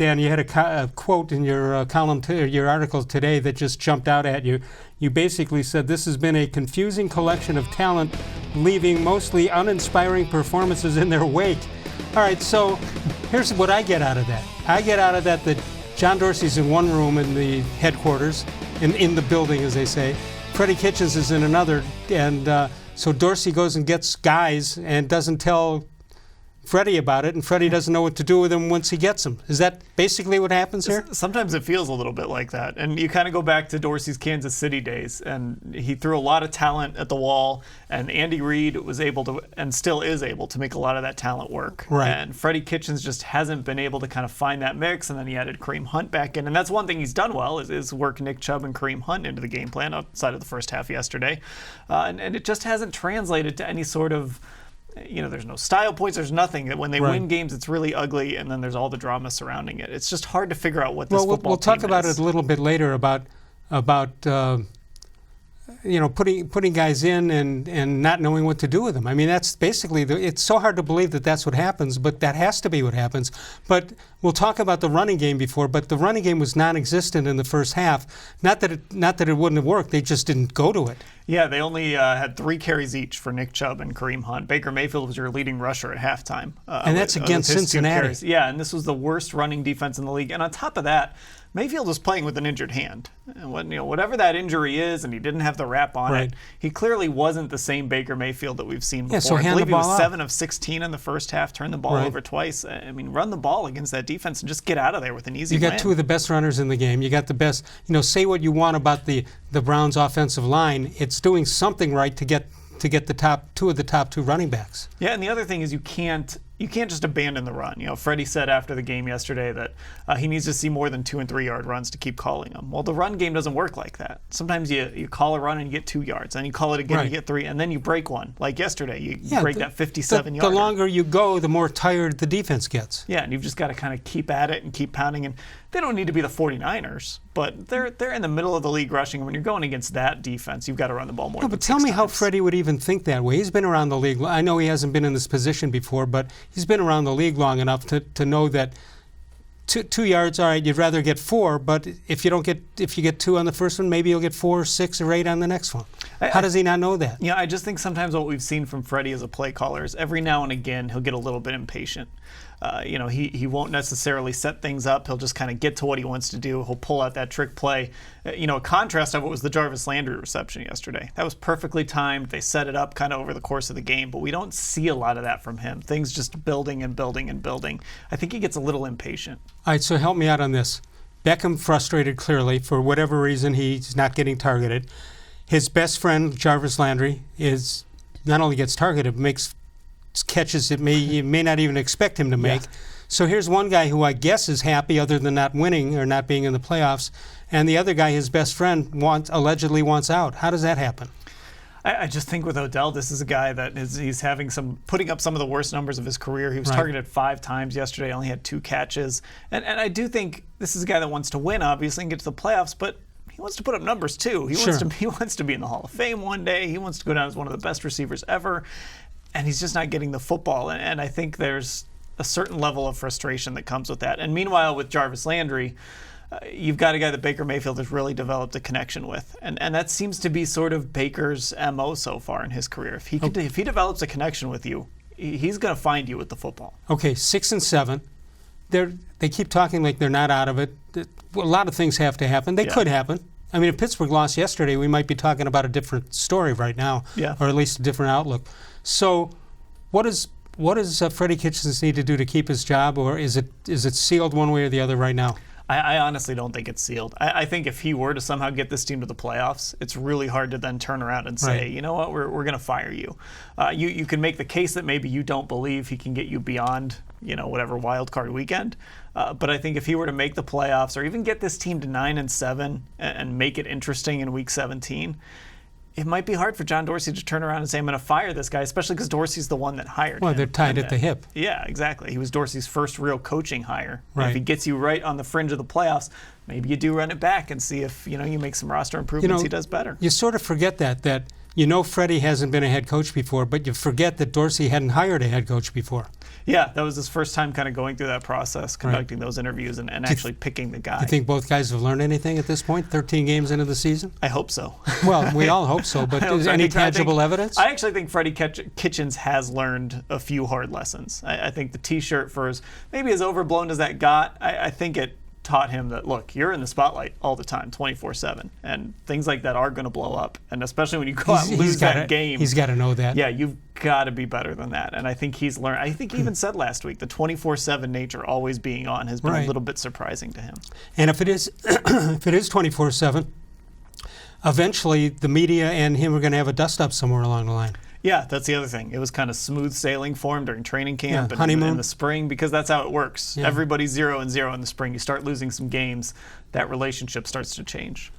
Dan, you had a quote in your column, your article today that just jumped out at you. You basically said this has been a confusing collection of talent, leaving mostly uninspiring performances in their wake. All right, so here's what I get out of that. I get out of that John Dorsey's in one room in the headquarters, in the building, as they say. Freddie Kitchens is in another, and so Dorsey goes and gets guys and doesn't tell Freddie about it, and Freddie doesn't know what to do with him once he gets them. Is that basically what happens here? Sometimes it feels a little bit like that. And you kind of go back to Dorsey's Kansas City days, and he threw a lot of talent at the wall, and Andy Reid was able to, and still is able to, make a lot of that talent work. Right. And Freddie Kitchens just hasn't been able to kind of find that mix, and then he added Kareem-Hunt back in. And that's one thing he's done well, is work nick-chubb and Kareem-Hunt into the game plan outside of the first half yesterday. And it just hasn't translated to any sort of, there's no style points, there's nothing. When they win games, it's really ugly, and then there's all the drama surrounding it. It's just hard to figure out what this football team is. We'll talk about it a little bit later about putting guys in and not knowing what to do with them. I mean, that's basically, it's so hard to believe that that's what happens, but that has to be what happens. But we'll talk about the running game before, but the running game was non-existent in the first half. Not that it wouldn't have worked, they just didn't go to it. Yeah, they only had 3 carries each for nick-chubb and Kareem-Hunt. Baker-Mayfield was your leading rusher at halftime. And that's against Cincinnati. Yeah, and this was the worst running defense in the league. And on top of that, Mayfield was playing with an injured hand. And whatever that injury is, and he didn't have the wrap on it, he clearly wasn't the same Baker Mayfield that we've seen before. Yeah, so I believe he was 7 of 16 in the first half, turned the ball over twice. I mean, run the ball against that defense and just get out of there with an easy win. You got 2 of the best runners in the game. You got the best, say what you want about the Browns' offensive line. It's doing something right to get the top 2 of the top 2 running backs. Yeah, and the other thing is you can't just abandon the run. Freddie said after the game yesterday that he needs to see more than 2 and 3 yard runs to keep calling them. Well, the run game doesn't work like that. Sometimes you call a run and you get 2 yards, and you call it again and you get 3, and then you break one. Like yesterday, you break that 57-yard. The longer you go, the more tired the defense gets. Yeah, and you've just got to kind of keep at it and keep pounding. And they don't need to be the 49ers, but they're in the middle of the league rushing. When you're going against that defense, you've got to run the ball more. But tell me how Freddie would even think that way. He's been around the league. I know he hasn't been in this position before, but he's been around the league long enough to know that 2 yards, all right, you'd rather get 4, but if you get 2 on the first one, maybe you'll get 4, 6, or 8 on the next one. How does he not know that? I just think sometimes what we've seen from Freddie as a play caller is every now and again he'll get a little bit impatient. He won't necessarily set things up. He'll just kind of get to what he wants to do. He'll pull out that trick play. A contrast of it was the Jarvis-Landry reception yesterday. That was perfectly timed. They set it up kind of over the course of the game, but we don't see a lot of that from him. Things just building and building and building. I think he gets a little impatient. All right, so help me out on this. Beckham frustrated clearly. For whatever reason, he's not getting targeted. His best friend, Jarvis-Landry, is not only gets targeted, but makes catches that you may not even expect him to make. So here's one guy who I guess is happy other than not winning or not being in the playoffs, and the other guy, his best friend, allegedly wants out. How does that happen? I just think with Odell, this is a guy that he's putting up some of the worst numbers of his career. He was targeted 5 times yesterday, only had 2 catches. And I do think this is a guy that wants to win, obviously, and get to the playoffs, but he wants to put up numbers too. He wants to be in the Hall of Fame one day. He wants to go down as one of the best receivers ever. And he's just not getting the football. And I think there's a certain level of frustration that comes with that. And meanwhile, with Jarvis-Landry, you've got a guy that Baker Mayfield has really developed a connection with. And that seems to be sort of Baker's MO so far in his career. If he develops a connection with you, he's going to find you with the football. Okay, 6 and 7. They keep talking like they're not out of it. A lot of things have to happen. They could happen. I mean, if Pittsburgh lost yesterday, we might be talking about a different story right now, or at least a different outlook. So what does Freddie Kitchens need to do to keep his job, or is it sealed one way or the other right now? I honestly don't think it's sealed. I think if he were to somehow get this team to the playoffs, it's really hard to then turn around and say, you know what, we're going to fire you. You can make the case that maybe you don't believe he can get you beyond whatever wild card weekend. But I think if he were to make the playoffs or even get this team to 9 and 7 and make it interesting in Week 17, it might be hard for John Dorsey to turn around and say, I'm going to fire this guy, especially because Dorsey's the one that hired him. Well, they're tied at the hip. Yeah, exactly. He was Dorsey's first real coaching hire. Right. If he gets you right on the fringe of the playoffs, maybe you do run it back and see if you make some roster improvements, he does better. You sort of forget that You know Freddie hasn't been a head coach before, but you forget that Dorsey hadn't hired a head coach before. Yeah, that was his first time kind of going through that process, conducting those interviews and actually picking the guy. Do you think both guys have learned anything at this point, 13 games into the season? I hope so. Well, we all hope so, but is any tangible evidence? I actually think Freddie Kitchens has learned a few hard lessons. I think the T-shirt, for maybe as overblown as that got, I think it taught him that, look, you're in the spotlight all the time, 24/7, and things like that are going to blow up. And especially when you go out and lose that game. He's got to know that. Yeah, you've got to be better than that. And I think he's learned. I think he even said last week, the 24/7 nature, always being on, has been a little bit surprising to him. And if it is 24/7, eventually the media and him are going to have a dust-up somewhere along the line. Yeah, that's the other thing. It was kind of smooth sailing for him during training camp and honeymoon in the spring, because that's how it works. Everybody's 0-0 in the spring. You start losing some games, that relationship starts to change.